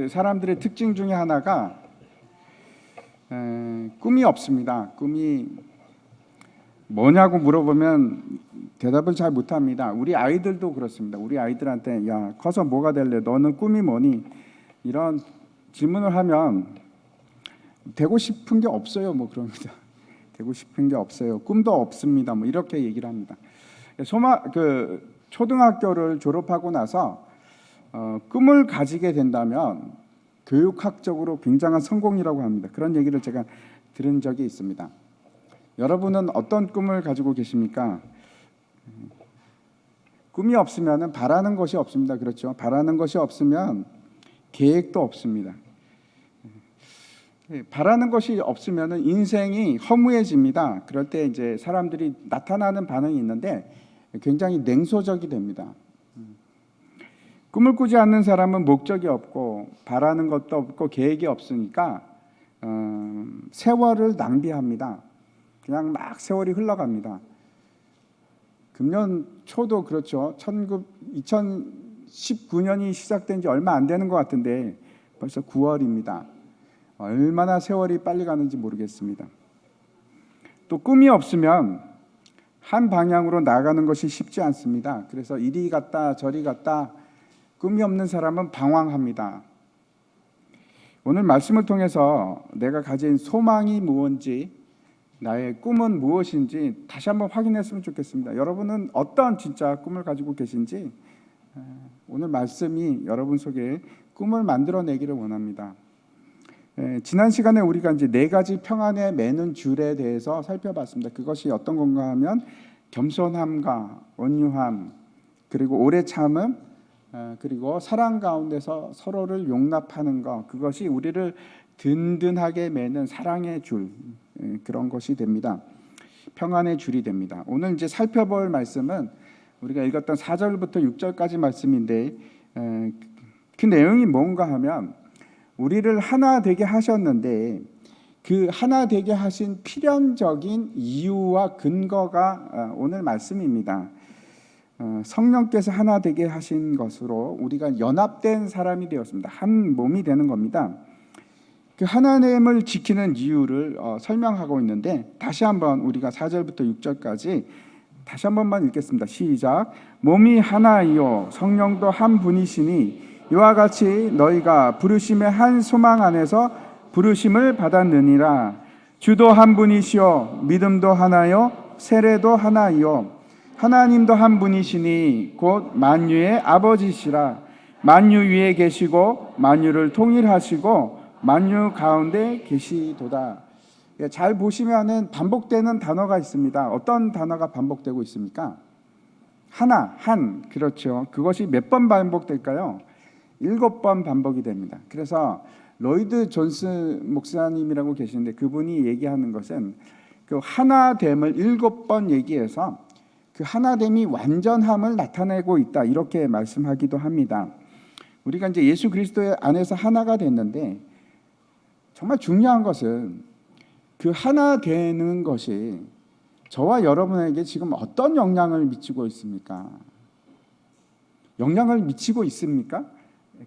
그 사람들의 특징 중에 하나가 꿈이 없습니다. 꿈이 뭐냐고 물어보면 대답을 잘 못합니다. 우리 아이들도 그렇습니다. 우리 아이들한테 야 커서 뭐가 될래? 너는 꿈이 뭐니? 이런 질문을 하면 되고 싶은 게 없어요. 뭐 그럽니다. 되고 싶은 게 없어요. 꿈도 없습니다. 뭐 이렇게 얘기를 합니다. 초등학교를 졸업하고 나서 꿈을 가지게 된다면 교육학적으로 굉장한 성공이라고 합니다. 그런 얘기를 제가 들은 적이 있습니다. 여러분은 어떤 꿈을 가지고 계십니까? 꿈이 없으면 바라는 것이 없습니다. 그렇죠? 바라는 것이 없으면 계획도 없습니다. 바라는 것이 없으면 인생이 허무해집니다. 그럴 때 이제 사람들이 나타나는 반응이 있는데 굉장히 냉소적이 됩니다. 꿈을 꾸지 않는 사람은 목적이 없고 바라는 것도 없고 계획이 없으니까 세월을 낭비합니다. 그냥 막 세월이 흘러갑니다. 금년 초도 그렇죠. 2019년이 시작된 지 얼마 안 되는 것 같은데 벌써 9월입니다. 얼마나 세월이 빨리 가는지 모르겠습니다. 또 꿈이 없으면 한 방향으로 나가는 것이 쉽지 않습니다. 그래서 이리 갔다 저리 갔다 꿈이 없는 사람은 방황합니다. 오늘 말씀을 통해서 내가 가진 소망이 무엇인지 나의 꿈은 무엇인지 다시 한번 확인했으면 좋겠습니다. 여러분은 어떤 진짜 꿈을 가지고 계신지 오늘 말씀이 여러분 속에 꿈을 만들어내기를 원합니다. 지난 시간에 우리가 이제 4가지 평안에 매는 줄에 대해서 살펴봤습니다. 그것이 어떤 건가 하면 겸손함과 온유함, 그리고 오래 참음, 그리고 사랑 가운데서 서로를 용납하는 것, 그것이 우리를 든든하게 매는 사랑의 줄, 그런 것이 됩니다. 평안의 줄이 됩니다. 오늘 이제 살펴볼 말씀은 우리가 읽었던 4절부터 6절까지 말씀인데 그 내용이 뭔가 하면 우리를 하나 되게 하셨는데 그 하나 되게 하신 필연적인 이유와 근거가 오늘 말씀입니다. 성령께서 하나 되게 하신 것으로 우리가 연합된 사람이 되었습니다. 한 몸이 되는 겁니다. 그 하나님을 지키는 이유를 설명하고 있는데 다시 한번 우리가 4절부터 6절까지 다시 한 번만 읽겠습니다. 시작. 몸이 하나이요 성령도 한 분이시니 이와 같이 너희가 부르심의 한 소망 안에서 부르심을 받았느니라. 주도 한 분이시요 믿음도 하나요 세례도 하나이요 하나님도 한 분이시니 곧 만유의 아버지시라. 만유 위에 계시고 만유를 통일하시고 만유 가운데 계시도다. 잘 보시면은 반복되는 단어가 있습니다. 어떤 단어가 반복되고 있습니까? 하나, 한. 그렇죠. 그것이 몇 번 반복될까요? 7번 반복이 됩니다. 그래서 로이드 존스 목사님이라고 계시는데 그분이 얘기하는 것은 그 하나됨을 7번 얘기해서 그 하나됨이 완전함을 나타내고 있다, 이렇게 말씀하기도 합니다. 우리가 이제 예수 그리스도 안에서 하나가 됐는데 정말 중요한 것은 그 하나 되는 것이 저와 여러분에게 지금 어떤 영향을 미치고 있습니까? 영향을 미치고 있습니까?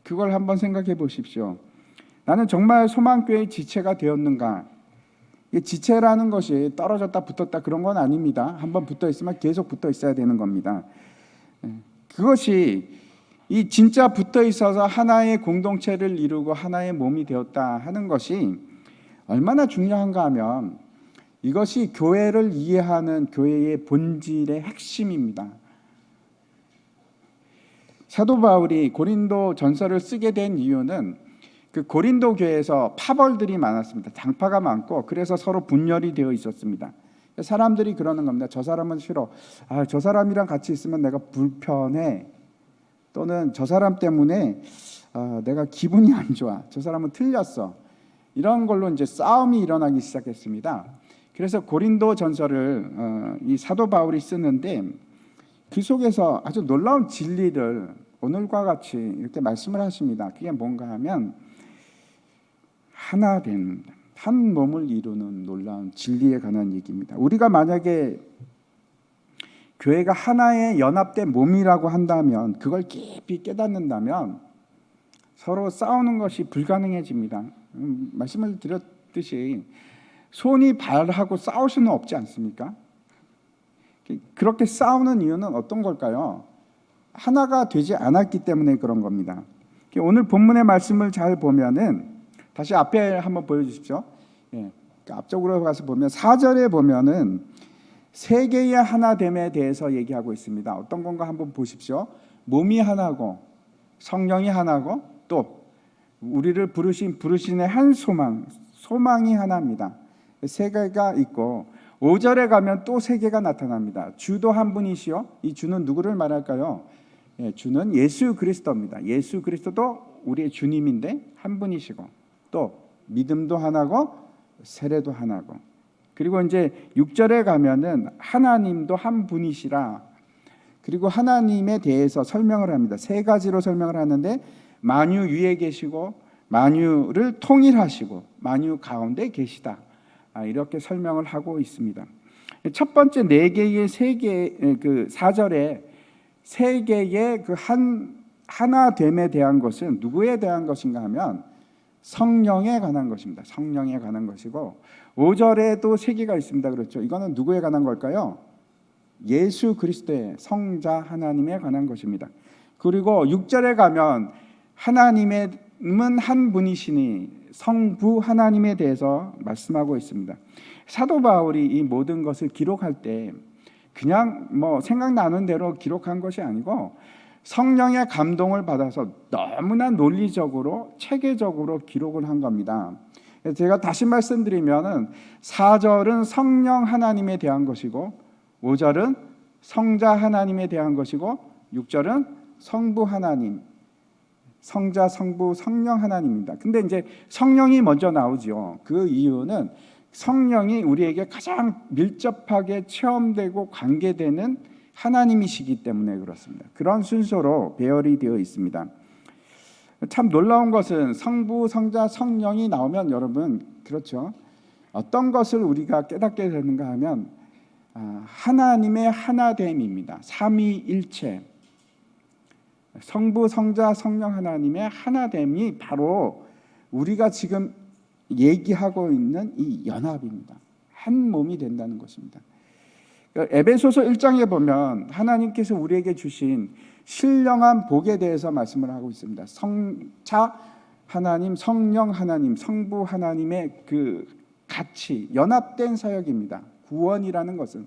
그걸 한번 생각해 보십시오. 나는 정말 소망교회의 지체가 되었는가? 지체라는 것이 떨어졌다 붙었다 그런 건 아닙니다. 한번 붙어 있으면 계속 붙어 있어야 되는 겁니다. 그것이 이 진짜 붙어 있어서 하나의 공동체를 이루고 하나의 몸이 되었다 하는 것이 얼마나 중요한가 하면 이것이 교회를 이해하는 교회의 본질의 핵심입니다. 사도 바울이 고린도 전서를 쓰게 된 이유는 그 고린도 교회에서 파벌들이 많았습니다. 장파가 많고 그래서 서로 분열이 되어 있었습니다. 사람들이 그러는 겁니다. 저 사람은 싫어. 저 사람이랑 같이 있으면 내가 불편해. 또는 저 사람 때문에 내가 기분이 안 좋아. 저 사람은 틀렸어. 이런 걸로 이제 싸움이 일어나기 시작했습니다. 그래서 고린도 전서를 이 사도 바울이 쓰는데 그 속에서 아주 놀라운 진리를 오늘과 같이 이렇게 말씀을 하십니다. 그게 뭔가 하면 하나 된 한 몸을 이루는 놀라운 진리에 관한 얘기입니다. 우리가 만약에 교회가 하나의 연합된 몸이라고 한다면, 그걸 깊이 깨닫는다면 서로 싸우는 것이 불가능해집니다. 말씀을 드렸듯이 손이 발하고 싸울 수는 없지 않습니까? 그렇게 싸우는 이유는 어떤 걸까요? 하나가 되지 않았기 때문에 그런 겁니다. 오늘 본문의 말씀을 잘 보면은 다시 앞에 한번 보여주십시오. 앞쪽으로 가서 보면 4절에 보면은 세계의 하나됨에 대해서 얘기하고 있습니다. 어떤 건가 한번 보십시오. 몸이 하나고 성령이 하나고 또 우리를 부르신 부르신의 한 소망이 하나입니다. 세 개가 있고 5절에 가면 또 세 개가 나타납니다. 주도 한 분이시요. 이 주는 누구를 말할까요? 주는 예수 그리스도입니다. 예수 그리스도도 우리의 주님인데 한 분이시고 또 믿음도 하나고 세례도 하나고 그리고 이제 6절에 가면은 하나님도 한 분이시라. 그리고 하나님에 대해서 설명을 합니다. 세 가지로 설명을 하는데 만유 위에 계시고 만유를 통일하시고 만유 가운데 계시다. 이렇게 설명을 하고 있습니다. 첫 번째 네 개의 그 4절에 세 개의 그 하나됨에 대한 것은 누구에 대한 것인가 하면 성령에 관한 것입니다. 성령에 관한 것이고 5절에도 세 개가 있습니다. 그렇죠? 이거는 누구에 관한 걸까요? 예수 그리스도의 성자 하나님에 관한 것입니다. 그리고 6절에 가면 하나님은 한 분이시니 성부 하나님에 대해서 말씀하고 있습니다. 사도 바울이 이 모든 것을 기록할 때 그냥 생각나는 대로 기록한 것이 아니고 성령의 감동을 받아서 너무나 논리적으로 체계적으로 기록을 한 겁니다. 제가 다시 말씀드리면은 4절은 성령 하나님에 대한 것이고 5절은 성자 하나님에 대한 것이고 6절은 성부 하나님, 성자, 성부, 성령 하나님입니다. 근데 이제 성령이 먼저 나오죠. 그 이유는 성령이 우리에게 가장 밀접하게 체험되고 관계되는 하나님이시기 때문에 그렇습니다. 그런 순서로 배열이 되어 있습니다. 참 놀라운 것은 성부, 성자, 성령이 나오면 여러분 그렇죠. 어떤 것을 우리가 깨닫게 되는가 하면 하나님의 하나됨입니다. 삼위일체. 성부, 성자, 성령 하나님의 하나됨이 바로 우리가 지금 얘기하고 있는 이 연합입니다. 한 몸이 된다는 것입니다. 에베소서 1장에 보면 하나님께서 우리에게 주신 신령한 복에 대해서 말씀을 하고 있습니다. 성자 하나님, 성령 하나님, 성부 하나님의 그 같이 연합된 사역입니다. 구원이라는 것은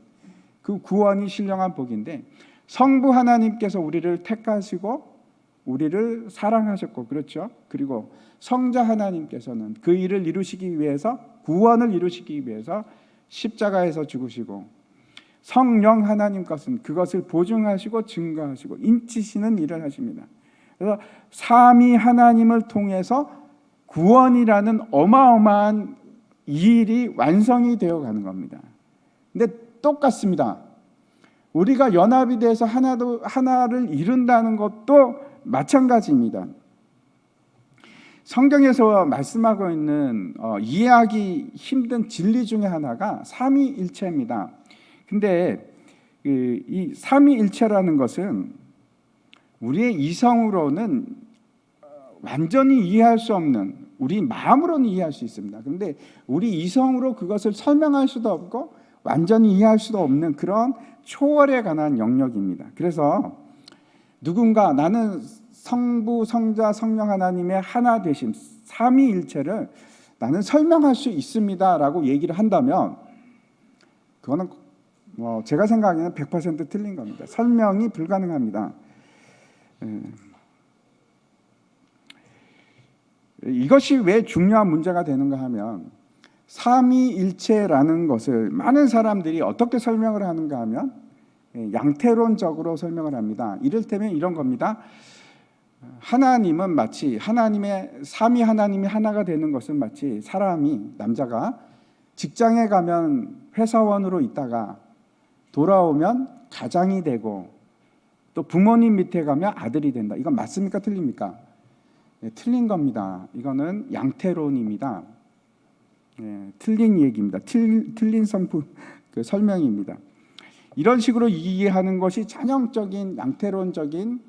그 구원이 신령한 복인데 성부 하나님께서 우리를 택하시고 우리를 사랑하셨고 그렇죠. 그리고 성자 하나님께서는 그 일을 이루시기 위해서 구원을 이루시기 위해서 십자가에서 죽으시고 성령 하나님 것은 그것을 보증하시고 증거하시고 인치시는 일을 하십니다. 그래서 삼위 하나님을 통해서 구원이라는 어마어마한 일이 완성이 되어 가는 겁니다. 근데 똑같습니다. 우리가 연합이 돼서 하나를 이룬다는 것도 마찬가지입니다. 성경에서 말씀하고 있는 이해하기 힘든 진리 중에 하나가 삼위일체입니다. 근데 이 삼위일체라는 것은 우리의 이성으로는 완전히 이해할 수 없는, 우리 마음으로는 이해할 수 있습니다. 그런데 우리 이성으로 그것을 설명할 수도 없고 완전히 이해할 수도 없는 그런 초월에 관한 영역입니다. 그래서 누군가 나는 성부, 성자, 성령 하나님의 하나 되심 삼위일체를 나는 설명할 수 있습니다라고 얘기를 한다면 그거는 제가 생각하기에는 100% 틀린 겁니다. 설명이 불가능합니다. 이것이 왜 중요한 문제가 되는가 하면 삼위일체라는 것을 많은 사람들이 어떻게 설명을 하는가 하면 양태론적으로 설명을 합니다. 이를테면 이런 겁니다. 하나님은 마치 하나님의 삼위 하나님이 하나가 되는 것은 마치 사람이 남자가 직장에 가면 회사원으로 있다가 돌아오면 가장이 되고 또 부모님 밑에 가면 아들이 된다. 이건 맞습니까? 틀립니까? 틀린 겁니다. 이거는 양태론입니다. 틀린 얘기입니다. 틀린 그 설명입니다. 이런 식으로 이해하는 것이 전형적인 양태론적인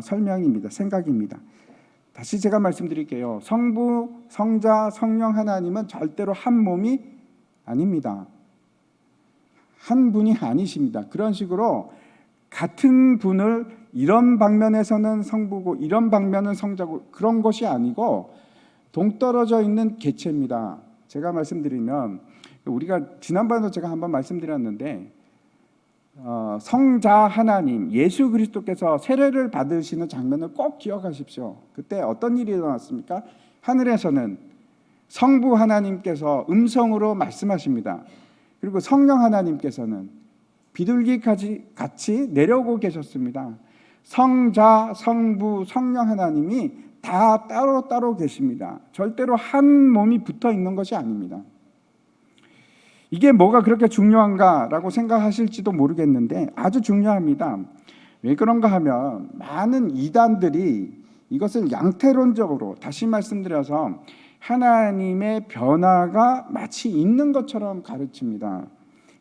설명입니다. 생각입니다. 다시 제가 말씀드릴게요. 성부, 성자, 성령 하나님은 절대로 한 몸이 아닙니다. 한 분이 아니십니다. 그런 식으로 같은 분을 이런 방면에서는 성부고 이런 방면은 성자고 그런 것이 아니고 동떨어져 있는 개체입니다. 제가 말씀드리면 우리가 지난번에도 제가 한번 말씀드렸는데 성자 하나님 예수 그리스도께서 세례를 받으시는 장면을 꼭 기억하십시오. 그때 어떤 일이 일어났습니까? 하늘에서는 성부 하나님께서 음성으로 말씀하십니다. 그리고 성령 하나님께서는 비둘기까지 같이 내려오고 계셨습니다. 성자, 성부, 성령 하나님이 다 따로 계십니다. 절대로 한 몸이 붙어 있는 것이 아닙니다. 이게 뭐가 그렇게 중요한가라고 생각하실지도 모르겠는데 아주 중요합니다. 왜 그런가 하면 많은 이단들이 이것을 양태론적으로, 다시 말씀드려서 하나님의 변화가 마치 있는 것처럼 가르칩니다.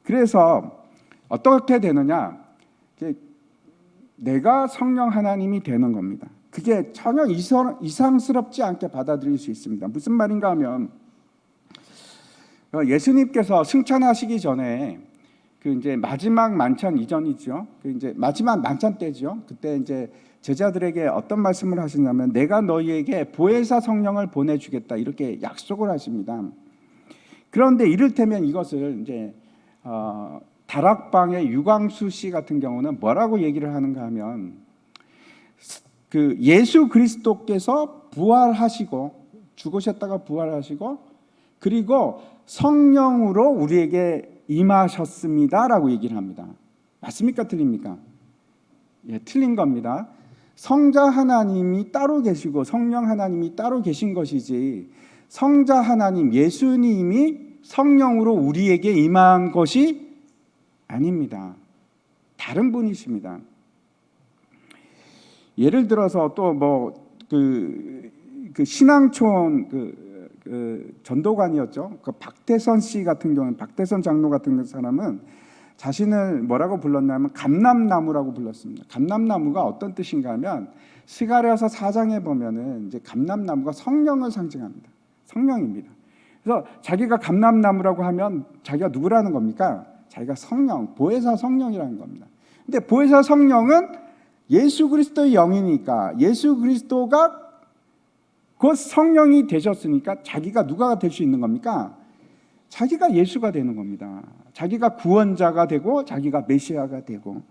그래서 어떻게 되느냐? 내가 성령 하나님이 되는 겁니다. 그게 전혀 이상스럽지 않게 받아들일 수 있습니다. 무슨 말인가 하면 예수님께서 승천하시기 전에 그 이제 마지막 만찬 이전이죠. 그 이제 마지막 만찬 때죠. 그때 이제 제자들에게 어떤 말씀을 하시냐면 내가 너희에게 보혜사 성령을 보내주겠다 이렇게 약속을 하십니다. 그런데 이를테면 이것을 이제 다락방의 유광수 씨 같은 경우는 뭐라고 얘기를 하는가 하면 그 예수 그리스도께서 부활하시고 죽으셨다가 부활하시고 그리고 성령으로 우리에게 임하셨습니다라고 얘기를 합니다. 맞습니까? 틀립니까? 예, 틀린 겁니다. 성자 하나님이 따로 계시고 성령 하나님이 따로 계신 것이지 성자 하나님 예수님이 성령으로 우리에게 임한 것이 아닙니다. 다른 분이십니다. 예를 들어서 또 뭐 그 신앙촌 전도관이었죠. 그 박태선 씨 같은 경우는 박태선 장로 같은 사람은 자신을 뭐라고 불렀냐면 감람나무라고 불렀습니다. 감람나무가 어떤 뜻인가 하면 스가랴서 4장에 보면은 이제 감람나무가 성령을 상징합니다. 성령입니다. 그래서 자기가 감람나무라고 하면 자기가 누구라는 겁니까? 자기가 성령, 보혜사 성령이라는 겁니다. 근데 보혜사 성령은 예수 그리스도의 영이니까 예수 그리스도가 곧 성령이 되셨으니까 자기가 누가가 될 수 있는 겁니까? 자기가 예수가 되는 겁니다. 자기가 구원자가 되고 자기가 메시아가 되고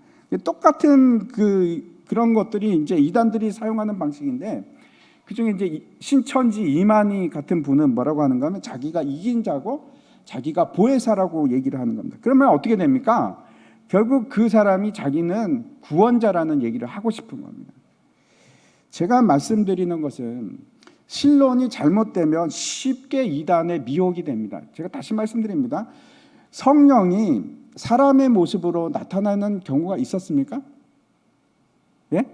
똑같은 그런 것들이 이제 이단들이 사용하는 방식인데 그중에 이제 신천지 이만희 같은 분은 뭐라고 하는가 하면 자기가 이긴 자고 자기가 보혜사라고 얘기를 하는 겁니다. 그러면 어떻게 됩니까? 결국 그 사람이 자기는 구원자라는 얘기를 하고 싶은 겁니다. 제가 말씀드리는 것은 신론이 잘못되면 쉽게 이단의 미혹이 됩니다. 제가 다시 말씀드립니다. 성령이 사람의 모습으로 나타나는 경우가 있었습니까? 예?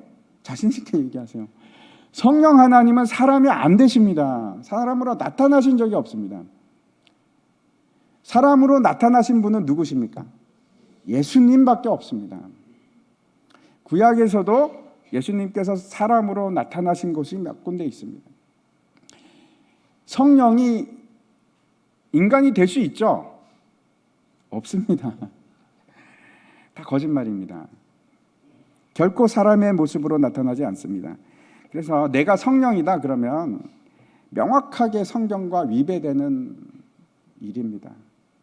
자신 있게 얘기하세요. 성령 하나님은 사람이 안 되십니다. 사람으로 나타나신 적이 없습니다. 사람으로 나타나신 분은 누구십니까? 예수님밖에 없습니다. 구약에서도 예수님께서 사람으로 나타나신 곳이 몇 군데 있습니다. 성령이 인간이 될 수 있죠? 없습니다. 다 거짓말입니다. 결코 사람의 모습으로 나타나지 않습니다. 그래서 내가 성령이다 그러면 명확하게 성경과 위배되는 일입니다.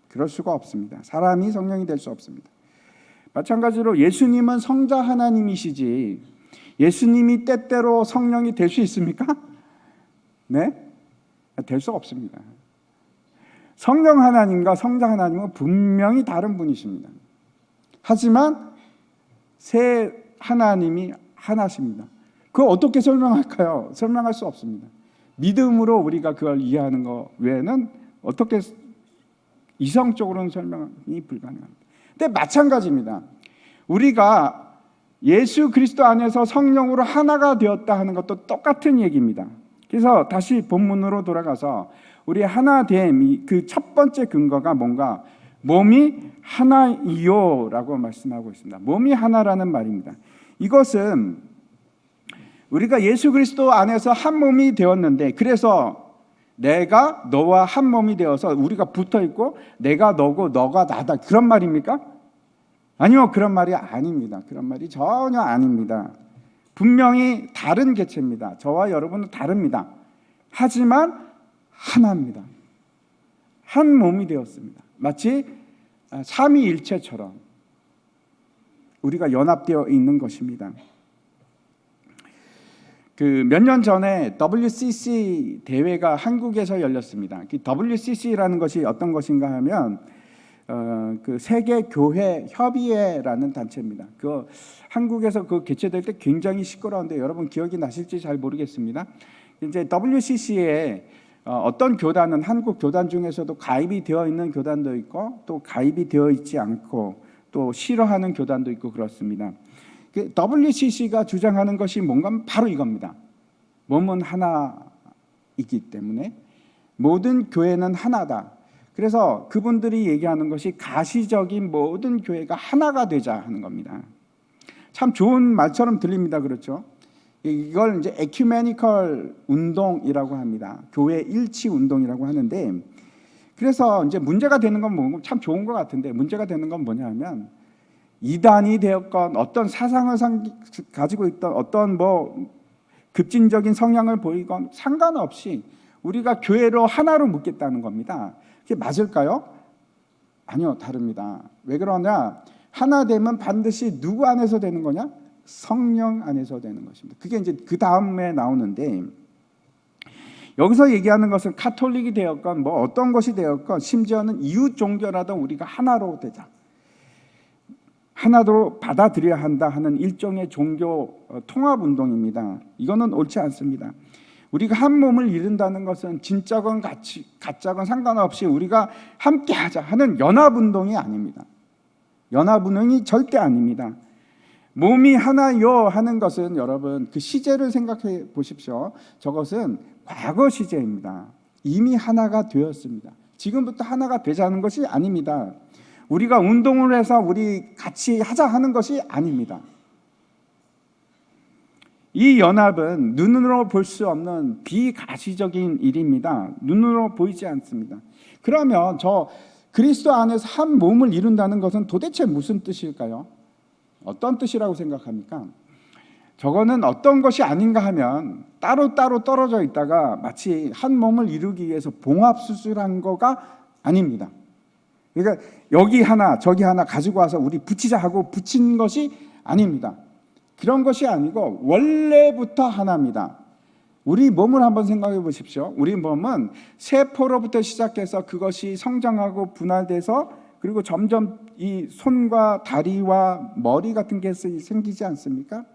그럴 수가 없습니다. 사람이 성령이 될 수 없습니다. 마찬가지로 예수님은 성자 하나님이시지 예수님이 때때로 성령이 될 수 있습니까? 네? 될 수 없습니다. 성령 하나님과 성자 하나님은 분명히 다른 분이십니다. 하지만 세 하나님이 하나십니다. 그걸 어떻게 설명할까요? 설명할 수 없습니다. 믿음으로 우리가 그걸 이해하는 것 외에는 어떻게 이성적으로는 설명이 불가능합니다. 근데 마찬가지입니다. 우리가 예수 그리스도 안에서 성령으로 하나가 되었다 하는 것도 똑같은 얘기입니다. 그래서 다시 본문으로 돌아가서 우리 하나됨 그 첫 번째 근거가 뭔가 몸이 하나이요라고 말씀하고 있습니다. 몸이 하나라는 말입니다. 이것은 우리가 예수 그리스도 안에서 한 몸이 되었는데, 그래서 내가 너와 한 몸이 되어서 우리가 붙어 있고 내가 너고 너가 나다, 그런 말입니까? 아니요, 그런 말이 아닙니다. 그런 말이 전혀 아닙니다. 분명히 다른 개체입니다. 저와 여러분은 다릅니다. 하지만 하나입니다. 한 몸이 되었습니다. 마치 삼위일체처럼 우리가 연합되어 있는 것입니다. 몇 년 전에 WCC 대회가 한국에서 열렸습니다. WCC라는 것이 어떤 것인가 하면 세계 교회 협의회라는 단체입니다. 한국에서 개최될 때 굉장히 시끄러운데 여러분 기억이 나실지 잘 모르겠습니다. 이제 WCC에 어떤 교단은 한국 교단 중에서도 가입이 되어 있는 교단도 있고 또 가입이 되어 있지 않고 또 싫어하는 교단도 있고 그렇습니다. WCC가 주장하는 것이 뭔가 바로 이겁니다. 몸은 하나이기 때문에 모든 교회는 하나다. 그래서 그분들이 얘기하는 것이 가시적인 모든 교회가 하나가 되자 하는 겁니다. 참 좋은 말처럼 들립니다. 그렇죠? 이걸 이제 에큐메니컬 운동이라고 합니다. 교회 일치 운동이라고 하는데, 그래서 이제 문제가 되는 건 뭐 참 좋은 것 같은데, 문제가 되는 건 뭐냐 하면 이단이 되었건 어떤 사상을 가지고 있던 어떤 급진적인 성향을 보이건 상관없이 우리가 교회로 하나로 묶겠다는 겁니다. 그게 맞을까요? 아니요, 다릅니다. 왜 그러냐? 하나 되면 반드시 누구 안에서 되는 거냐? 성령 안에서 되는 것입니다. 그게 이제 그 다음에 나오는데, 여기서 얘기하는 것은 카톨릭이 되었건 어떤 것이 되었건 심지어는 이웃 종교라도 우리가 하나로 되자, 하나로 받아들여야 한다 하는 일종의 종교 통합 운동입니다. 이거는 옳지 않습니다. 우리가 한 몸을 이룬다는 것은 진짜건 가짜건 상관없이 우리가 함께하자 하는 연합운동이 아닙니다. 연합운동이 절대 아닙니다. 몸이 하나요 하는 것은 여러분 그 시제를 생각해 보십시오. 저것은 과거 시제입니다. 이미 하나가 되었습니다. 지금부터 하나가 되자는 것이 아닙니다. 우리가 운동을 해서 우리 같이 하자 하는 것이 아닙니다. 이 연합은 눈으로 볼 수 없는 비가시적인 일입니다. 눈으로 보이지 않습니다. 그러면 저 그리스도 안에서 한 몸을 이룬다는 것은 도대체 무슨 뜻일까요? 어떤 뜻이라고 생각합니까? 저거는 어떤 것이 아닌가 하면 따로따로 떨어져 있다가 마치 한 몸을 이루기 위해서 봉합수술한 거가 아닙니다. 그러니까 여기 하나 저기 하나 가지고 와서 우리 붙이자 하고 붙인 것이 아닙니다. 그런 것이 아니고 원래부터 하나입니다. 우리 몸을 한번 생각해 보십시오. 우리 몸은 세포로부터 시작해서 그것이 성장하고 분할돼서 그리고 점점 이 손과 다리와 머리 같은 게 생기지 않습니까?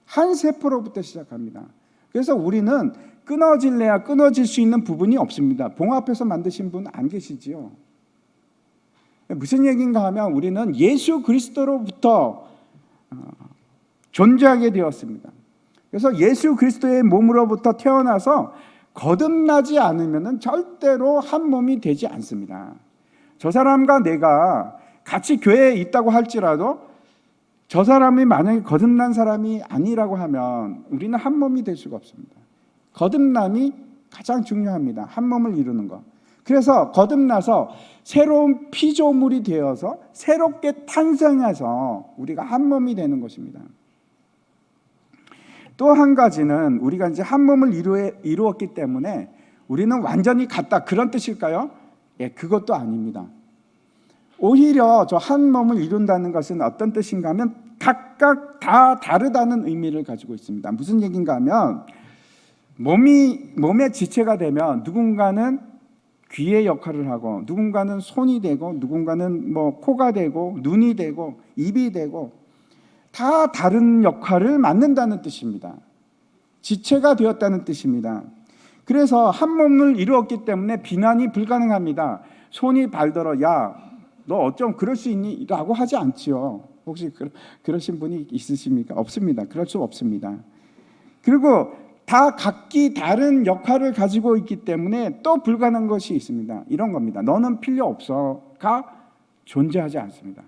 한 세포로부터 시작합니다. 그래서 우리는 끊어질래야 끊어질 수 있는 부분이 없습니다. 봉합해서 만드신 분 안 계시지요? 무슨 얘기인가 하면 우리는 예수 그리스도로부터 존재하게 되었습니다. 그래서 예수 그리스도의 몸으로부터 태어나서 거듭나지 않으면 절대로 한 몸이 되지 않습니다. 저 사람과 내가 같이 교회에 있다고 할지라도 저 사람이 만약에 거듭난 사람이 아니라고 하면 우리는 한 몸이 될 수가 없습니다. 거듭남이 가장 중요합니다. 한 몸을 이루는 것. 그래서 거듭나서 새로운 피조물이 되어서 새롭게 탄생해서 우리가 한 몸이 되는 것입니다. 또 한 가지는 우리가 이제 한 몸을 이루었기 때문에 우리는 완전히 같다, 그런 뜻일까요? 예, 그것도 아닙니다. 오히려 저 한 몸을 이룬다는 것은 어떤 뜻인가 하면 각각 다 다르다는 의미를 가지고 있습니다. 무슨 얘기인가 하면 몸의 지체가 되면 누군가는 귀의 역할을 하고 누군가는 손이 되고 누군가는 코가 되고 눈이 되고 입이 되고 다 다른 역할을 맡는다는 뜻입니다. 지체가 되었다는 뜻입니다. 그래서 한 몸을 이루었기 때문에 비난이 불가능합니다. 손이 발더러 야, 너 어쩜 그럴 수 있니? 라고 하지 않지요. 혹시 그러신 분이 있으십니까? 없습니다. 그럴 수 없습니다. 그리고 다 각기 다른 역할을 가지고 있기 때문에 또 불가능한 것이 있습니다. 이런 겁니다. 너는 필요 없어가 존재하지 않습니다.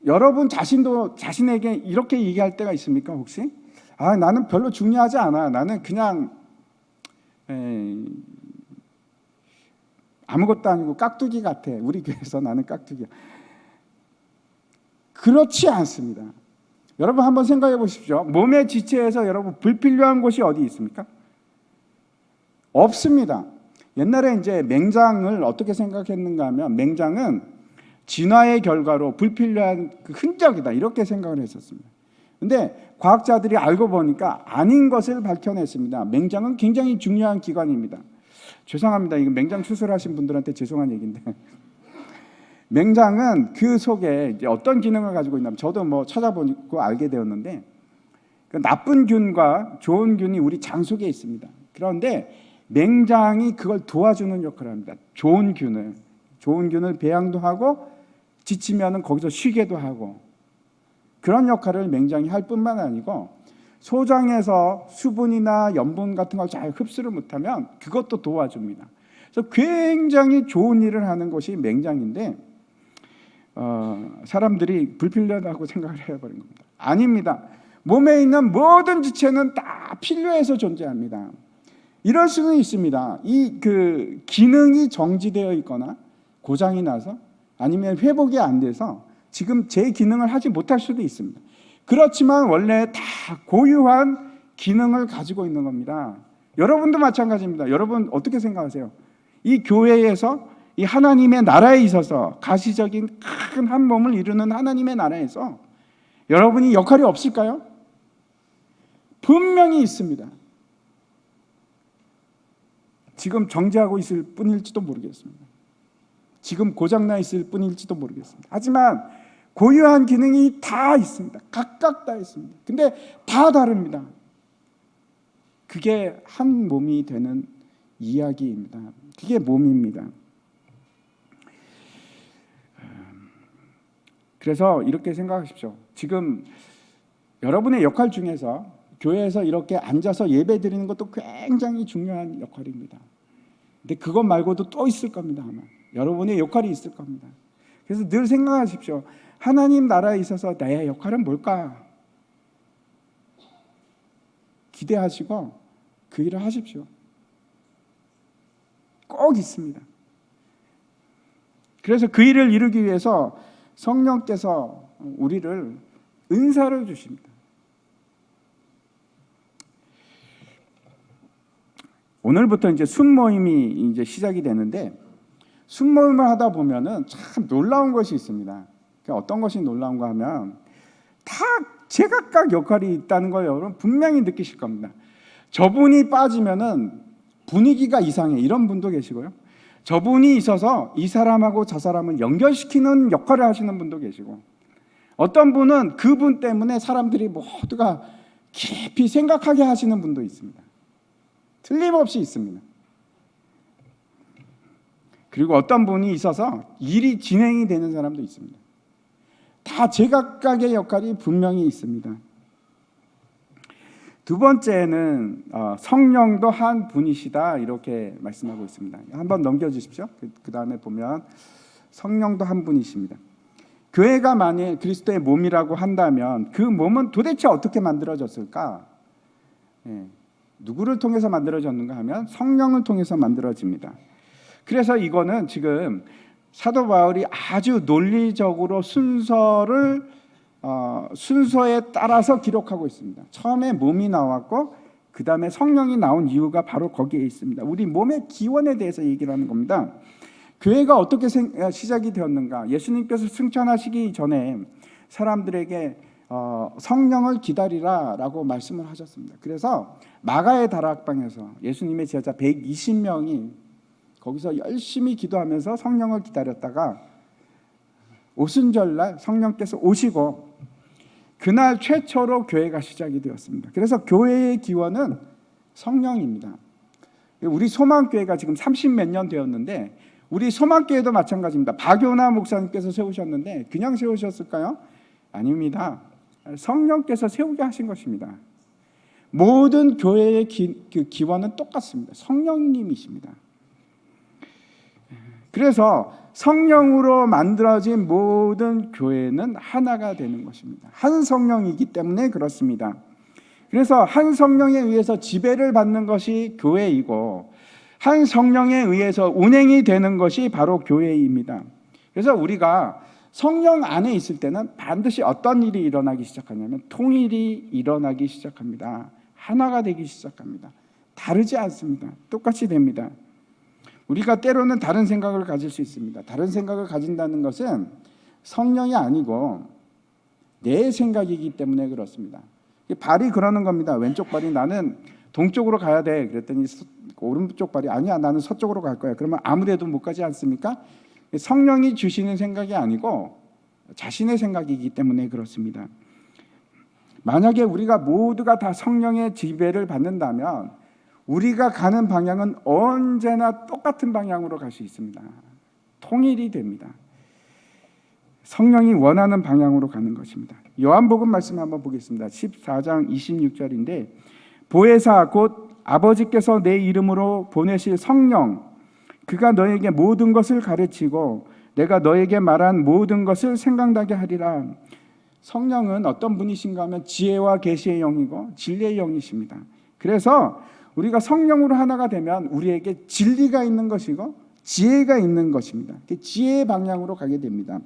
여러분 자신도 자신에게 이렇게 얘기할 때가 있습니까? 혹시? 나는 별로 중요하지 않아. 나는 그냥 아무것도 아니고 깍두기 같아. 우리 교회에서 나는 깍두기야. 그렇지 않습니다. 여러분 한번 생각해 보십시오. 몸의 지체에서 여러분 불필요한 곳이 어디 있습니까? 없습니다. 옛날에 이제 맹장을 어떻게 생각했는가 하면 맹장은 진화의 결과로 불필요한 그 흔적이다 이렇게 생각을 했었습니다. 근데 과학자들이 알고 보니까 아닌 것을 밝혀냈습니다. 맹장은 굉장히 중요한 기관입니다. 죄송합니다. 이거 맹장 수술하신 분들한테 죄송한 얘기인데 맹장은 그 속에 이제 어떤 기능을 가지고 있냐면 저도 뭐 찾아보고 알게 되었는데 그 나쁜 균과 좋은 균이 우리 장 속에 있습니다. 그런데 맹장이 그걸 도와주는 역할을 합니다. 좋은 균을 배양도 하고 지치면은 거기서 쉬게도 하고 그런 역할을 맹장이 할 뿐만 아니고 소장에서 수분이나 염분 같은 걸 잘 흡수를 못하면 그것도 도와줍니다. 그래서 굉장히 좋은 일을 하는 것이 맹장인데 사람들이 불필요하다고 생각을 해버린 겁니다. 아닙니다. 몸에 있는 모든 지체는 다 필요해서 존재합니다. 이럴 수는 있습니다. 이 그 기능이 정지되어 있거나 고장이 나서 아니면 회복이 안 돼서 지금 제 기능을 하지 못할 수도 있습니다. 그렇지만 원래 다 고유한 기능을 가지고 있는 겁니다. 여러분도 마찬가지입니다. 여러분 어떻게 생각하세요? 이 교회에서 이 하나님의 나라에 있어서 가시적인 큰 한 몸을 이루는 하나님의 나라에서 여러분이 역할이 없을까요? 분명히 있습니다. 지금 정지하고 있을 뿐일지도 모르겠습니다. 지금 고장나 있을 뿐일지도 모르겠습니다. 하지만 고유한 기능이 다 있습니다. 각각 다 있습니다. 근데 다 다릅니다. 그게 한 몸이 되는 이야기입니다. 그게 몸입니다. 그래서 이렇게 생각하십시오. 지금 여러분의 역할 중에서 교회에서 이렇게 앉아서 예배 드리는 것도 굉장히 중요한 역할입니다. 근데 그것 말고도 또 있을 겁니다. 아마 여러분의 역할이 있을 겁니다. 그래서 늘 생각하십시오. 하나님 나라에 있어서 나의 역할은 뭘까? 기대하시고 그 일을 하십시오. 꼭 있습니다. 그래서 그 일을 이루기 위해서 성령께서 우리를 은사를 주십니다. 오늘부터 이제 순모임이 이제 시작이 되는데 순모임을 하다 보면은 참 놀라운 것이 있습니다. 어떤 것이 놀라운가 하면 다 제각각 역할이 있다는 걸 여러분 분명히 느끼실 겁니다. 저분이 빠지면은 분위기가 이상해 이런 분도 계시고요. 저분이 있어서 이 사람하고 저 사람을 연결시키는 역할을 하시는 분도 계시고 어떤 분은 그분 때문에 사람들이 모두가 깊이 생각하게 하시는 분도 있습니다. 틀림없이 있습니다. 그리고 어떤 분이 있어서 일이 진행이 되는 사람도 있습니다. 다 제각각의 역할이 분명히 있습니다. 두 번째는 성령도 한 분이시다 이렇게 말씀하고 있습니다. 한번 넘겨주십시오. 그 다음에 보면 성령도 한 분이십니다. 교회가 만일 그리스도의 몸이라고 한다면 그 몸은 도대체 어떻게 만들어졌을까? 누구를 통해서 만들어졌는가 하면 성령을 통해서 만들어집니다. 그래서 이거는 지금 사도 바울이 아주 논리적으로 순서에 따라서 기록하고 있습니다. 처음에 몸이 나왔고 그 다음에 성령이 나온 이유가 바로 거기에 있습니다. 우리 몸의 기원에 대해서 얘기를 하는 겁니다. 교회가 어떻게 시작이 되었는가? 예수님께서 승천하시기 전에 사람들에게 성령을 기다리라 라고 말씀을 하셨습니다. 그래서 마가의 다락방에서 예수님의 제자 120명이 거기서 열심히 기도하면서 성령을 기다렸다가 오순절날 성령께서 오시고 그날 최초로 교회가 시작이 되었습니다. 그래서 교회의 기원은 성령입니다. 우리 소망교회가 지금 30몇 년 되었는데 우리 소망교회도 마찬가지입니다. 박요나 목사님께서 세우셨는데 그냥 세우셨을까요? 아닙니다. 성령께서 세우게 하신 것입니다. 모든 교회의 기원은 똑같습니다. 성령님이십니다. 그래서 성령으로 만들어진 모든 교회는 하나가 되는 것입니다. 한 성령이기 때문에 그렇습니다. 그래서 한 성령에 의해서 지배를 받는 것이 교회이고 한 성령에 의해서 운행이 되는 것이 바로 교회입니다. 그래서 우리가 성령 안에 있을 때는 반드시 어떤 일이 일어나기 시작하냐면 통일이 일어나기 시작합니다. 하나가 되기 시작합니다. 다르지 않습니다. 똑같이 됩니다. 우리가 때로는 다른 생각을 가질 수 있습니다. 다른 생각을 가진다는 것은 성령이 아니고 내 생각이기 때문에 그렇습니다. 발이 그러는 겁니다. 왼쪽 발이 나는 동쪽으로 가야 돼. 그랬더니 오른쪽 발이 아니야, 나는 서쪽으로 갈 거야. 그러면 아무데도 못 가지 않습니까? 성령이 주시는 생각이 아니고 자신의 생각이기 때문에 그렇습니다. 만약에 우리가 모두가 다 성령의 지배를 받는다면 우리가 가는 방향은 언제나 똑같은 방향으로 갈 수 있습니다. 통일이 됩니다. 성령이 원하는 방향으로 가는 것입니다. 요한복음 말씀 한번 보겠습니다. 14장 26절인데 보혜사 곧 아버지께서 내 이름으로 보내실 성령 그가 너에게 모든 것을 가르치고 내가 너에게 말한 모든 것을 생각나게 하리라. 성령은 어떤 분이신가 하면 지혜와 계시의 영이고 진리의 영이십니다. 그래서 우리가 성령으로 하나가 되면 우리에게 진리가 있는 것이고 지혜가 있는 것입니다. 지혜의 방향으로 가게 됩니다.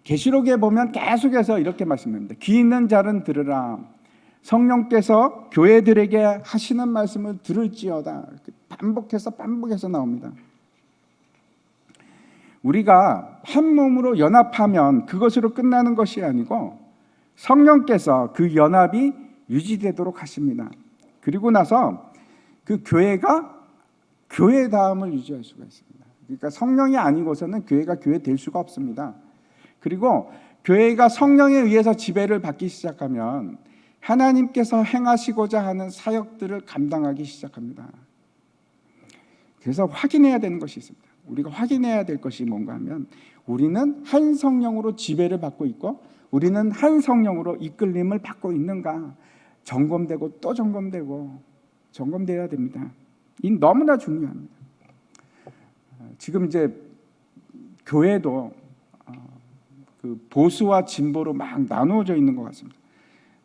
계시록에 보면 계속해서 이렇게 말씀합니다. 귀 있는 자는 들으라. 성령께서 교회들에게 하시는 말씀을 들을지어다. 반복해서 나옵니다. 우리가 한 몸으로 연합하면 그것으로 끝나는 것이 아니고 성령께서 그 연합이 유지되도록 하십니다. 그리고 나서 그 교회가 교회다움을 유지할 수가 있습니다. 그러니까 성령이 아니고서는 교회가 교회 될 수가 없습니다. 그리고 교회가 성령에 의해서 지배를 받기 시작하면 하나님께서 행하시고자 하는 사역들을 감당하기 시작합니다. 그래서 확인해야 되는 것이 있습니다. 우리가 확인해야 될 것이 뭔가 하면 우리는 한 성령으로 지배를 받고 있고 우리는 한 성령으로 이끌림을 받고 있는가 점검되고 또 점검되어야 됩니다. 이 너무나 중요합니다. 지금 이제 교회도 그 보수와 진보로 막 나누어져 있는 것 같습니다.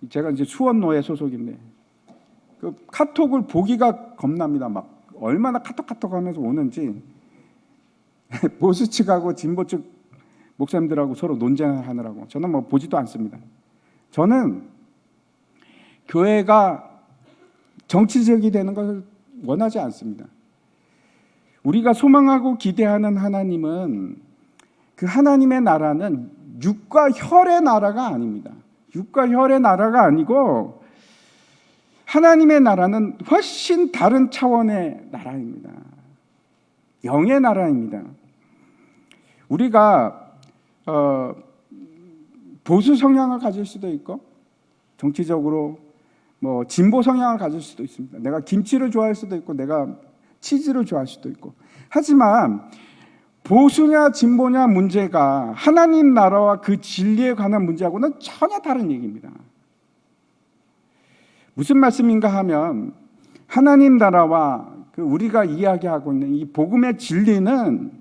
제가 이제 수원노회 소속인데 그 카톡을 보기가 겁납니다. 막 얼마나 카톡 하면서 오는지 보수 측하고 진보 측 목사님들하고 서로 논쟁하느라고 저는 뭐 보지도 않습니다. 저는 교회가 정치적이 되는 것을 원하지 않습니다. 우리가 소망하고 기대하는 하나님은 그 하나님의 나라는 육과 혈의 나라가 아닙니다. 육과 혈의 나라가 아니고 하나님의 나라는 훨씬 다른 차원의 나라입니다. 영의 나라입니다. 우리가 보수 성향을 가질 수도 있고 정치적으로 뭐 진보 성향을 가질 수도 있습니다. 내가 김치를 좋아할 수도 있고 내가 치즈를 좋아할 수도 있고. 하지만 보수냐 진보냐 문제가 하나님 나라와 그 진리에 관한 문제하고는 전혀 다른 얘기입니다. 무슨 말씀인가 하면 하나님 나라와 그 우리가 이야기하고 있는 이 복음의 진리는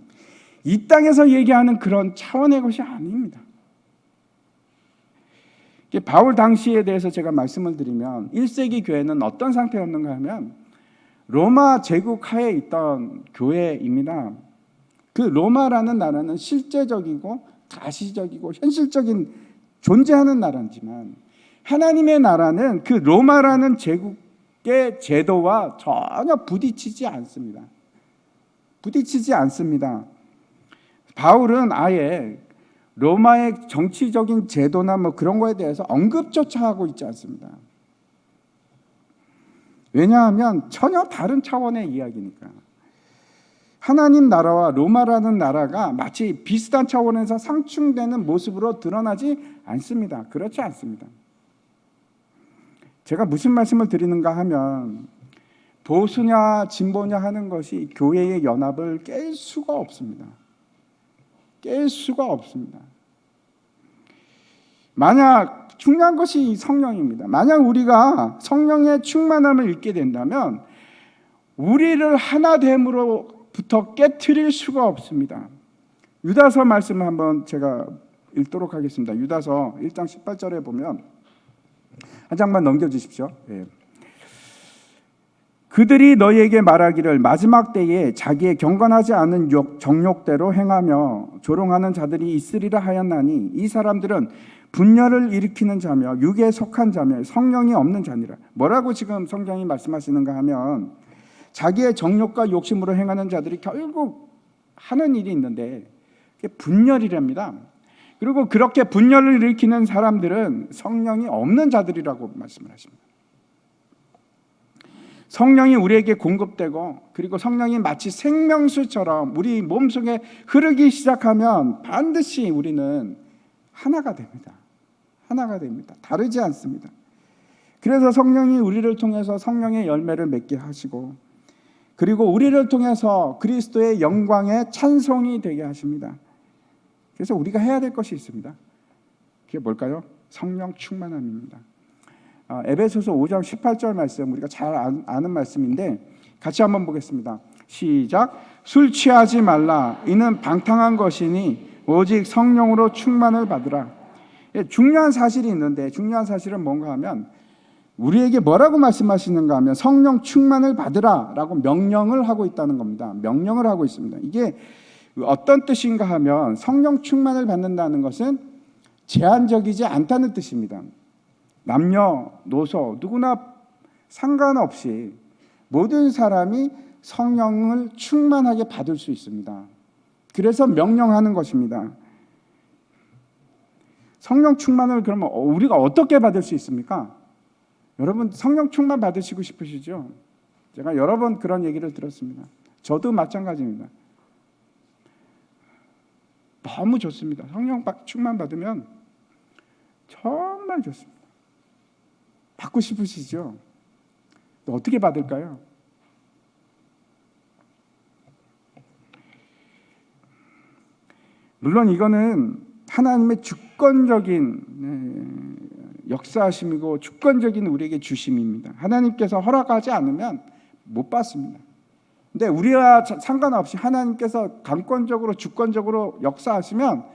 이 땅에서 얘기하는 그런 차원의 것이 아닙니다. 바울 당시에 대해서 제가 말씀을 드리면 1세기 교회는 어떤 상태였는가 하면 로마 제국 하에 있던 교회입니다. 그 로마라는 나라는 실제적이고 가시적이고 현실적인 존재하는 나라지만 하나님의 나라는 그 로마라는 제국의 제도와 전혀 부딪히지 않습니다. 바울은 아예 로마의 정치적인 제도나 뭐 그런 거에 대해서 언급조차 하고 있지 않습니다. 왜냐하면 전혀 다른 차원의 이야기니까. 하나님 나라와 로마라는 나라가 마치 비슷한 차원에서 상충되는 모습으로 드러나지 않습니다. 그렇지 않습니다. 제가 무슨 말씀을 드리는가 하면 보수냐 진보냐 하는 것이 교회의 연합을 깰 수가 없습니다. 만약 중요한 것이 성령입니다. 만약 우리가 성령의 충만함을 잃게 된다면 우리를 하나됨으로 부터 깨트릴 수가 없습니다. 유다서 말씀을 한번 제가 읽도록 하겠습니다. 유다서 1장 18절에 보면 한 장만 넘겨주십시오. 예. 그들이 너희에게 말하기를 마지막 때에 자기의 경건하지 않은 정욕대로 행하며 조롱하는 자들이 있으리라 하였나니 이 사람들은 분열을 일으키는 자며 육에 속한 자며 성령이 없는 자니라. 뭐라고 지금 성경이 말씀하시는가 하면 자기의 정욕과 욕심으로 행하는 자들이 결국 하는 일이 있는데 그게 분열이랍니다. 그리고 그렇게 분열을 일으키는 사람들은 성령이 없는 자들이라고 말씀을 하십니다. 성령이 우리에게 공급되고 그리고 성령이 마치 생명수처럼 우리 몸속에 흐르기 시작하면 반드시 우리는 하나가 됩니다. 하나가 됩니다. 다르지 않습니다. 그래서 성령이 우리를 통해서 성령의 열매를 맺게 하시고 그리고 우리를 통해서 그리스도의 영광의 찬송이 되게 하십니다. 그래서 우리가 해야 될 것이 있습니다. 그게 뭘까요? 성령 충만함입니다. 에베소서 5장 18절 말씀 우리가 잘 아는 말씀인데 같이 한번 보겠습니다. 시작. 술 취하지 말라. 이는 방탕한 것이니 오직 성령으로 충만을 받으라. 중요한 사실이 있는데 중요한 사실은 뭔가 하면 우리에게 뭐라고 말씀하시는가 하면 성령 충만을 받으라 라고 명령을 하고 있다는 겁니다. 명령을 하고 있습니다. 이게 어떤 뜻인가 하면 성령 충만을 받는다는 것은 제한적이지 않다는 뜻입니다. 남녀노소 누구나 상관없이 모든 사람이 성령을 충만하게 받을 수 있습니다. 그래서 명령하는 것입니다. 성령 충만을 그러면 우리가 어떻게 받을 수 있습니까? 여러분 성령 충만 받으시고 싶으시죠? 제가 여러 번 그런 얘기를 들었습니다. 저도 마찬가지입니다. 너무 좋습니다. 성령 충만 받으면 정말 좋습니다. 받고 싶으시죠? 어떻게 받을까요? 물론 이거는 하나님의 주권적인 역사하심이고 주권적인 우리에게 주심입니다. 하나님께서 허락하지 않으면 못 받습니다. 근데 우리와 상관없이 하나님께서 강권적으로 주권적으로 역사하시면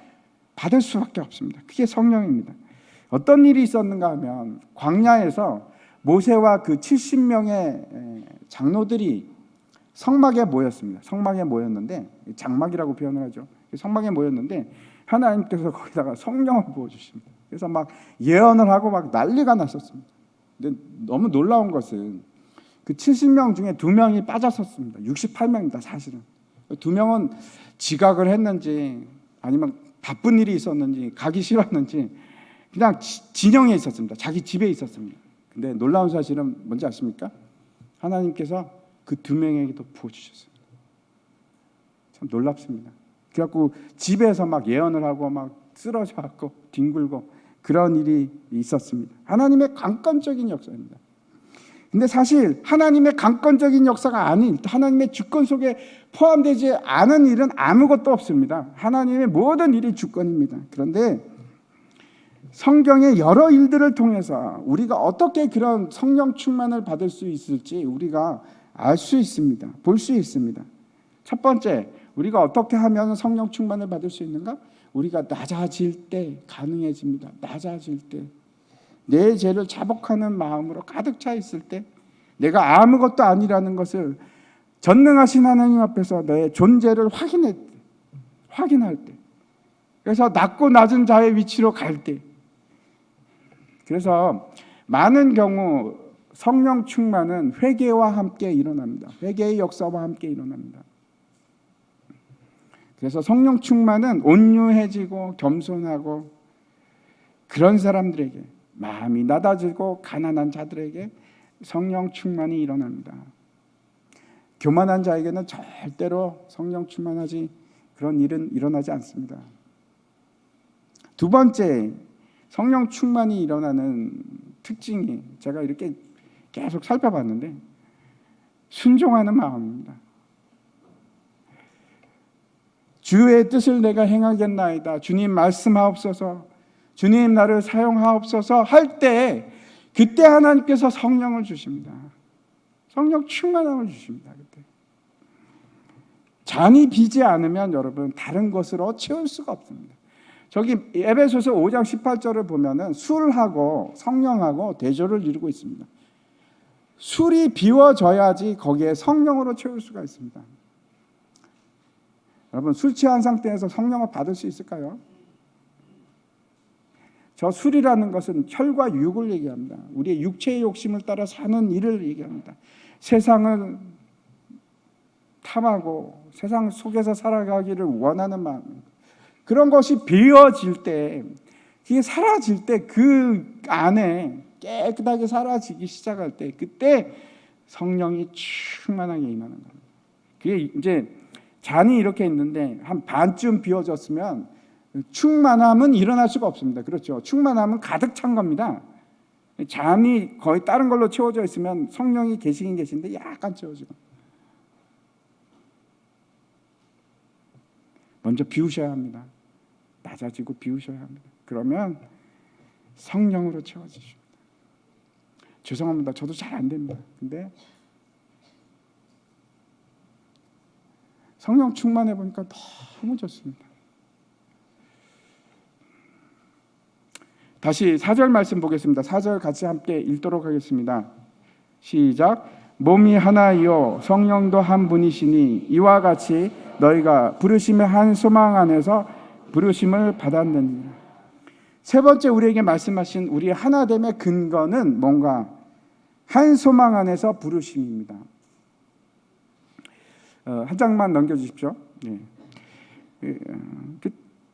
받을 수밖에 없습니다. 그게 성령입니다. 어떤 일이 있었는가 하면 광야에서 모세와 그 70명의 장로들이 성막에 모였습니다. 성막에 모였는데 장막이라고 표현을 하죠. 성막에 모였는데 하나님께서 거기다가 성령을 부어주십니다. 그래서 막 예언을 하고 막 난리가 났었습니다. 근데 너무 놀라운 것은 그 70명 중에 2명이 빠졌었습니다. 68명입니다. 사실은 2명은 지각을 했는지 아니면 바쁜 일이 있었는지 가기 싫었는지 그냥 진영에 있었습니다. 자기 집에 있었습니다. 근데 놀라운 사실은 뭔지 아십니까? 하나님께서 그 2명에게도 부어주셨어요. 참 놀랍습니다. 그래갖고 집에서 막 예언을 하고 막 쓰러져 갖고 뒹굴고 그런 일이 있었습니다. 하나님의 강권적인 역사입니다. 근데 사실 하나님의 강권적인 역사가 아닌 하나님의 주권 속에 포함되지 않은 일은 아무것도 없습니다. 하나님의 모든 일이 주권입니다. 그런데 성경의 여러 일들을 통해서 우리가 어떻게 그런 성령 충만을 받을 수 있을지 우리가 알 수 있습니다. 볼 수 있습니다. 첫 번째, 우리가 어떻게 하면 성령 충만을 받을 수 있는가? 우리가 낮아질 때 가능해집니다. 낮아질 때. 내 죄를 자복하는 마음으로 가득 차 있을 때 내가 아무것도 아니라는 것을 전능하신 하나님 앞에서 내 존재를 확인할 때 그래서 낮고 낮은 자의 위치로 갈 때 그래서 많은 경우 성령 충만은 회개와 함께 일어납니다. 회개의 역사와 함께 일어납니다. 그래서 성령 충만은 온유해지고 겸손하고 그런 사람들에게 마음이 낮아지고 가난한 자들에게 성령 충만이 일어납니다. 교만한 자에게는 절대로 성령 충만하지 그런 일은 일어나지 않습니다. 두 번째, 성령 충만이 일어나는 특징이 제가 이렇게 계속 살펴봤는데 순종하는 마음입니다. 주의 뜻을 내가 행하겠나이다. 주님 말씀하옵소서. 주님 나를 사용하옵소서 할 때 그때 하나님께서 성령을 주십니다. 성령 충만함을 주십니다. 그때. 잔이 비지 않으면 여러분 다른 것으로 채울 수가 없습니다. 저기 에베소서 5장 18절을 보면은 술하고 성령하고 대조를 이루고 있습니다. 술이 비워져야지 거기에 성령으로 채울 수가 있습니다. 여러분 술 취한 상태에서 성령을 받을 수 있을까요? 저 술이라는 것은 혈과 육을 얘기합니다. 우리의 육체의 욕심을 따라 사는 일을 얘기합니다. 세상을 탐하고 세상 속에서 살아가기를 원하는 마음, 그런 것이 비워질 때, 그게 사라질 때, 그 안에 깨끗하게 사라지기 시작할 때, 그때 성령이 충만하게 임하는 겁니다. 그게 이제 잔이 이렇게 있는데 한 반쯤 비워졌으면 충만함은 일어날 수가 없습니다. 그렇죠? 충만함은 가득 찬 겁니다. 잔이 거의 다른 걸로 채워져 있으면 성령이 계시긴 계신데 약간 채워지고, 먼저 비우셔야 합니다. 낮아지고 비우셔야 합니다. 그러면 성령으로 채워지십니다. 죄송합니다. 저도 잘 안 됩니다. 근데 성령 충만해 보니까 너무 좋습니다. 다시 4절 말씀 보겠습니다. 4절 같이 함께 읽도록 하겠습니다. 시작. 몸이 하나이요 성령도 한 분이시니 이와 같이 너희가 부르심의 한 소망 안에서 부르심을 받았느니라. 세 번째 우리에게 말씀하신 우리의 하나됨의 근거는 뭔가? 한 소망 안에서 부르심입니다. 한 장만 넘겨주십시오. 네.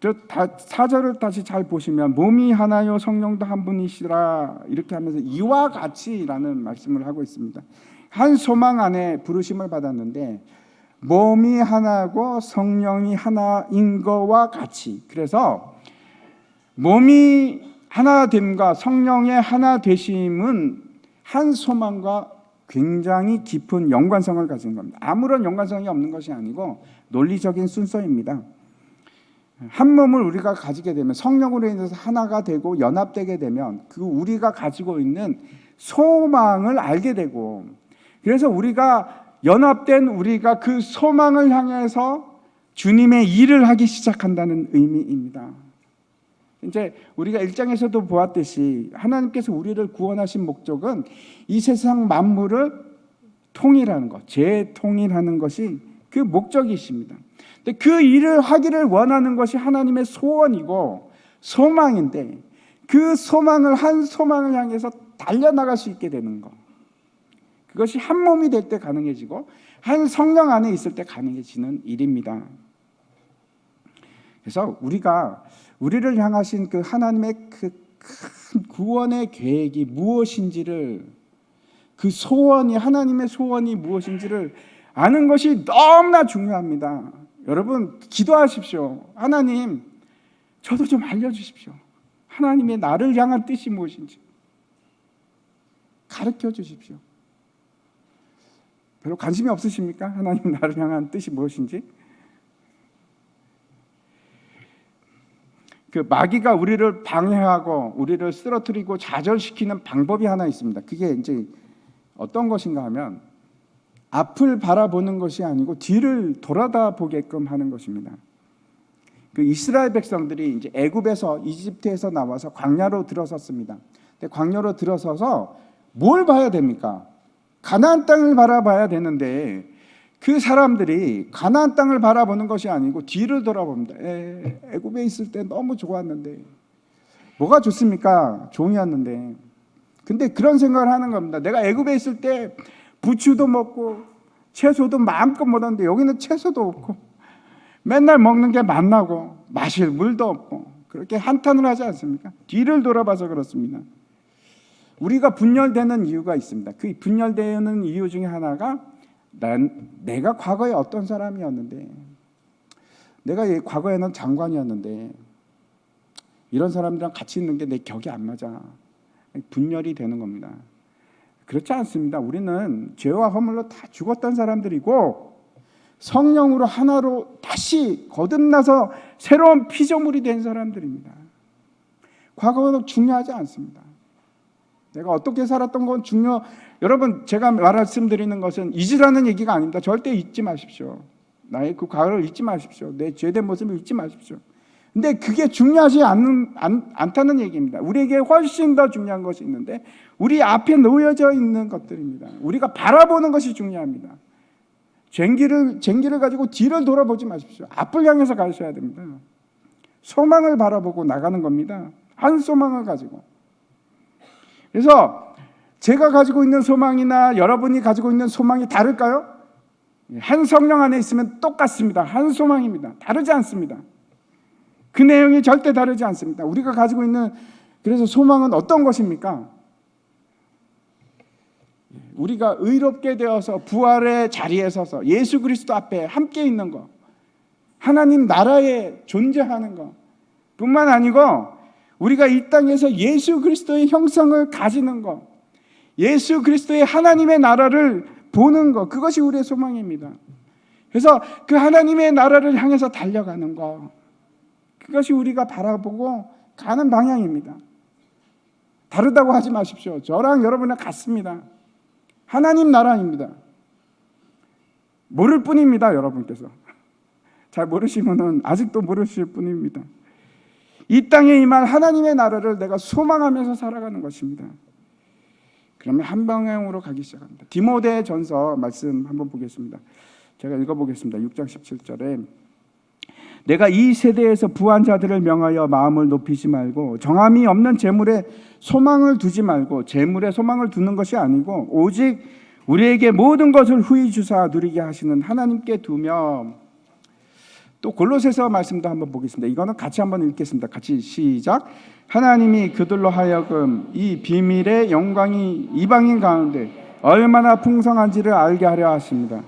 4절을 다시 잘 보시면 몸이 하나요 성령도 한 분이시라 이렇게 하면서 이와 같이라는 말씀을 하고 있습니다. 한 소망 안에 부르심을 받았는데 몸이 하나고 성령이 하나인 거와 같이, 그래서 몸이 하나됨과 성령의 하나 되심은 한 소망과 굉장히 깊은 연관성을 가진 겁니다. 아무런 연관성이 없는 것이 아니고 논리적인 순서입니다. 한 몸을 우리가 가지게 되면, 성령으로 인해서 하나가 되고 연합되게 되면 그 우리가 가지고 있는 소망을 알게 되고, 그래서 우리가 연합된 우리가 그 소망을 향해서 주님의 일을 하기 시작한다는 의미입니다. 이제 우리가 1장에서도 보았듯이 하나님께서 우리를 구원하신 목적은 이 세상 만물을 통일하는 것, 재통일하는 것이 그 목적이십니다. 근데 그 일을 하기를 원하는 것이 하나님의 소원이고 소망인데, 그 소망을 한 소망을 향해서 달려나갈 수 있게 되는 것, 그것이 한 몸이 될 때 가능해지고 한 성령 안에 있을 때 가능해지는 일입니다. 그래서 우리를 향하신 그 하나님의 그 큰 구원의 계획이 무엇인지를, 그 소원이, 하나님의 소원이 무엇인지를 아는 것이 너무나 중요합니다. 여러분 기도하십시오. 하나님, 저도 좀 알려주십시오. 하나님의 나를 향한 뜻이 무엇인지 가르쳐 주십시오. 별로 관심이 없으십니까? 하나님 나를 향한 뜻이 무엇인지. 그 마귀가 우리를 방해하고 우리를 쓰러뜨리고 좌절시키는 방법이 하나 있습니다. 그게 이제 어떤 것인가 하면 앞을 바라보는 것이 아니고 뒤를 돌아다 보게끔 하는 것입니다. 그 이스라엘 백성들이 이제 애굽에서, 이집트에서 나와서 광야로 들어섰습니다. 근데 광야로 들어서서 뭘 봐야 됩니까? 가나안 땅을 바라봐야 되는데 그 사람들이 가나안 땅을 바라보는 것이 아니고 뒤를 돌아봅니다. 애굽에 있을 때 너무 좋았는데, 뭐가 좋습니까? 종이었는데. 근데 그런 생각을 하는 겁니다. 내가 애굽에 있을 때 부추도 먹고 채소도 마음껏 먹었는데 여기는 채소도 없고 맨날 먹는 게 만나고 마실 물도 없고, 그렇게 한탄을 하지 않습니까? 뒤를 돌아봐서 그렇습니다. 우리가 분열되는 이유가 있습니다. 그 분열되는 이유 중에 하나가 내가 과거에 어떤 사람이었는데, 내가 과거에는 장관이었는데 이런 사람들이랑 같이 있는 게 내 격이 안 맞아. 분열이 되는 겁니다. 그렇지 않습니다. 우리는 죄와 허물로 다 죽었던 사람들이고 성령으로 하나로 다시 거듭나서 새로운 피조물이 된 사람들입니다. 과거는 중요하지 않습니다. 내가 어떻게 살았던 건 여러분, 제가 말씀드리는 것은 잊으라는 얘기가 아닙니다. 절대 잊지 마십시오. 나의 그 과거를 잊지 마십시오. 내 죄된 모습을 잊지 마십시오. 근데 그게 중요하지 않다는 얘기입니다. 우리에게 훨씬 더 중요한 것이 있는데 우리 앞에 놓여져 있는 것들입니다. 우리가 바라보는 것이 중요합니다. 쟁기를 가지고 뒤를 돌아보지 마십시오. 앞을 향해서 가셔야 됩니다. 소망을 바라보고 나가는 겁니다. 한 소망을 가지고. 그래서 제가 가지고 있는 소망이나 여러분이 가지고 있는 소망이 다를까요? 한 성령 안에 있으면 똑같습니다. 한 소망입니다. 다르지 않습니다. 그 내용이 절대 다르지 않습니다. 우리가 가지고 있는 그래서 소망은 어떤 것입니까? 우리가 의롭게 되어서 부활의 자리에 서서 예수 그리스도 앞에 함께 있는 것, 하나님 나라에 존재하는 것 뿐만 아니고 우리가 이 땅에서 예수 그리스도의 형상을 가지는 것, 예수 그리스도의 하나님의 나라를 보는 것, 그것이 우리의 소망입니다. 그래서 그 하나님의 나라를 향해서 달려가는 것, 그것이 우리가 바라보고 가는 방향입니다. 다르다고 하지 마십시오. 저랑 여러분은 같습니다. 하나님 나라입니다. 모를 뿐입니다. 여러분께서 잘 모르시면은 아직도 모르실 뿐입니다. 이 땅에 임할 하나님의 나라를 내가 소망하면서 살아가는 것입니다. 그러면 한 방향으로 가기 시작합니다. 디모데전서 말씀 한번 보겠습니다. 제가 읽어보겠습니다. 6장 17절에 내가 이 세대에서 부한 자들을 명하여 마음을 높이지 말고 정함이 없는 재물에 소망을 두지 말고, 재물에 소망을 두는 것이 아니고 오직 우리에게 모든 것을 후히 주사 누리게 하시는 하나님께 두며. 또 골로새서 말씀도 한번 보겠습니다. 이거는 같이 한번 읽겠습니다. 같이 시작. 하나님이 그들로 하여금 이 비밀의 영광이 이방인 가운데 얼마나 풍성한지를 알게 하려 하십니다.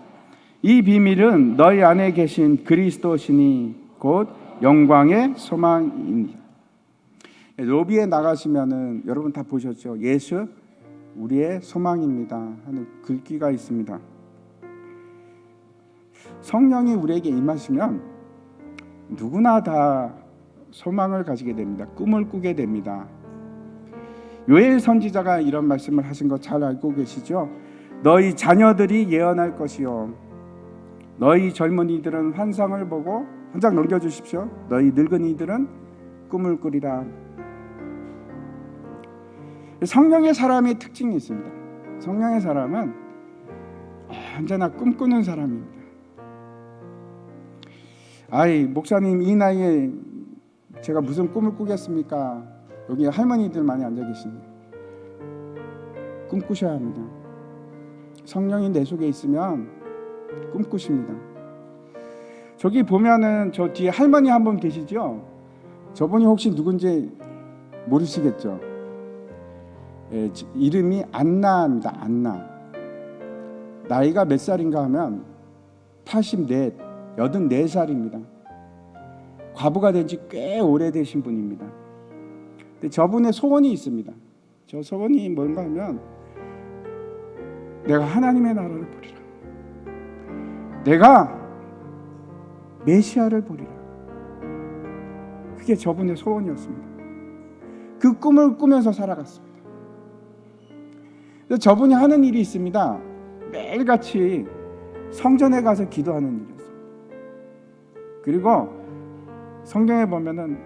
이 비밀은 너희 안에 계신 그리스도시니 곧 영광의 소망입니다. 로비에 나가시면은 여러분 다 보셨죠? 예수 우리의 소망입니다 하는 글귀가 있습니다. 성령이 우리에게 임하시면 누구나 다 소망을 가지게 됩니다. 꿈을 꾸게 됩니다. 요엘 선지자가 이런 말씀을 하신 거 잘 알고 계시죠? 너희 자녀들이 예언할 것이요 너희 젊은이들은 환상을 보고, 한 장 넘겨주십시오. 너희 늙은이들은 꿈을 꾸리라. 성령의 사람의 특징이 있습니다. 성령의 사람은 언제나 꿈꾸는 사람입니다. 아이 목사님, 이 나이에 제가 무슨 꿈을 꾸겠습니까? 여기 할머니들 많이 앉아 계십니다. 꿈꾸셔야 합니다. 성령이 내 속에 있으면 꿈꾸십니다. 저기 보면은 저 뒤에 할머니 한 분 계시죠? 저분이 혹시 누군지 모르시겠죠? 예, 이름이 안나입니다. 안나. 나이가 몇 살인가 하면 84살입니다. 과부가 된 지 꽤 오래되신 분입니다. 근데 저분의 소원이 있습니다. 저 소원이 뭔가 하면 내가 하나님의 나라를 보리라. 내가 메시아를 보리라. 그게 저분의 소원이었습니다. 그 꿈을 꾸면서 살아갔습니다. 그래서 저분이 하는 일이 있습니다. 매일같이 성전에 가서 기도하는 일이었습니다. 그리고 성경에 보면은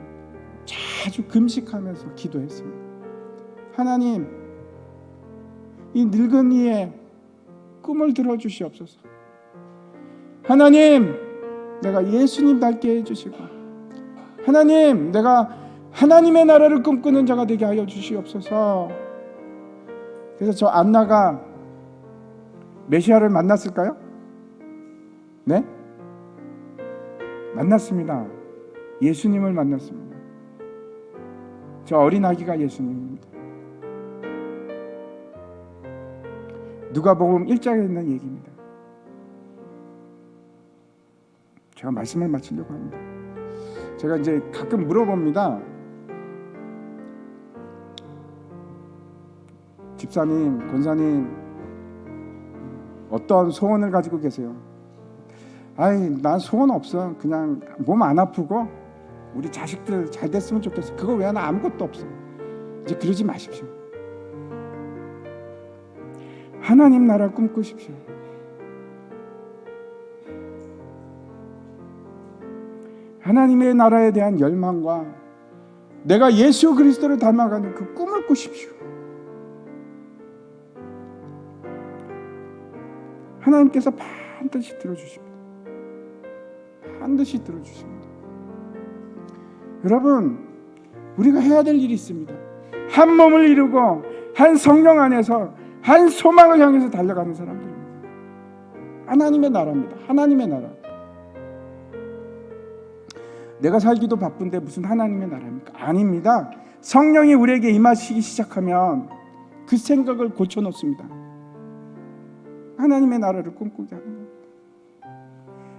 자주 금식하면서 기도했습니다. 하나님, 이 늙은이의 꿈을 들어주시옵소서. 하나님, 내가 예수님 닮게 해주시고, 하나님, 내가 하나님의 나라를 꿈꾸는 자가 되게 하여 주시옵소서. 그래서 저 안나가 메시아를 만났을까요? 네? 만났습니다. 예수님을 만났습니다. 저 어린 아기가 예수님입니다. 누가복음 1장에 있는 얘기입니다. 제가 말씀을 마치려고 합니다. 제가 이제 가끔 물어봅니다. 집사님, 권사님, 어떤 소원을 가지고 계세요? 아이, 난 소원 없어. 그냥 몸 안 아프고 우리 자식들 잘 됐으면 좋겠어. 그거 외에는 아무것도 없어. 이제 그러지 마십시오. 하나님 나라 꿈꾸십시오. 하나님의 나라에 대한 열망과 내가 예수 그리스도를 닮아가는 그 꿈을 꾸십시오. 하나님께서 반드시 들어주십니다. 반드시 들어주십니다. 여러분, 우리가 해야 될 일이 있습니다. 한 몸을 이루고 한 성령 안에서 한 소망을 향해서 달려가는 사람들입니다. 하나님의 나라입니다. 하나님의 나라. 내가 살기도 바쁜데 무슨 하나님의 나라입니까? 아닙니다. 성령이 우리에게 임하시기 시작하면 그 생각을 고쳐놓습니다. 하나님의 나라를 꿈꾸게 하는 겁니다.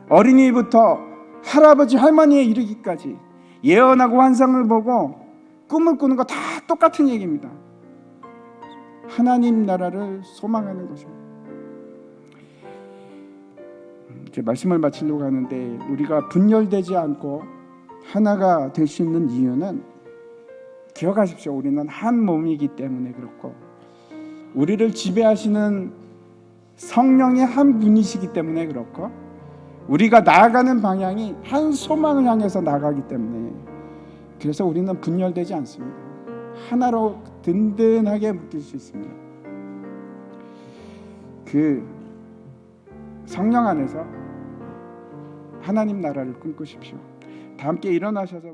어린이부터 할아버지 할머니에 이르기까지 예언하고 환상을 보고 꿈을 꾸는 거 다 똑같은 얘기입니다. 하나님 나라를 소망하는 것입니다. 이제 말씀을 마치려고 하는데, 우리가 분열되지 않고 하나가 될 수 있는 이유는, 기억하십시오. 우리는 한 몸이기 때문에 그렇고, 우리를 지배하시는 성령이 한 분이시기 때문에 그렇고, 우리가 나아가는 방향이 한 소망을 향해서 나가기 때문에, 그래서 우리는 분열되지 않습니다. 하나로 든든하게 묶일 수 있습니다. 그 성령 안에서 하나님 나라를 꿈꾸십시오. 다 함께 일어나셔서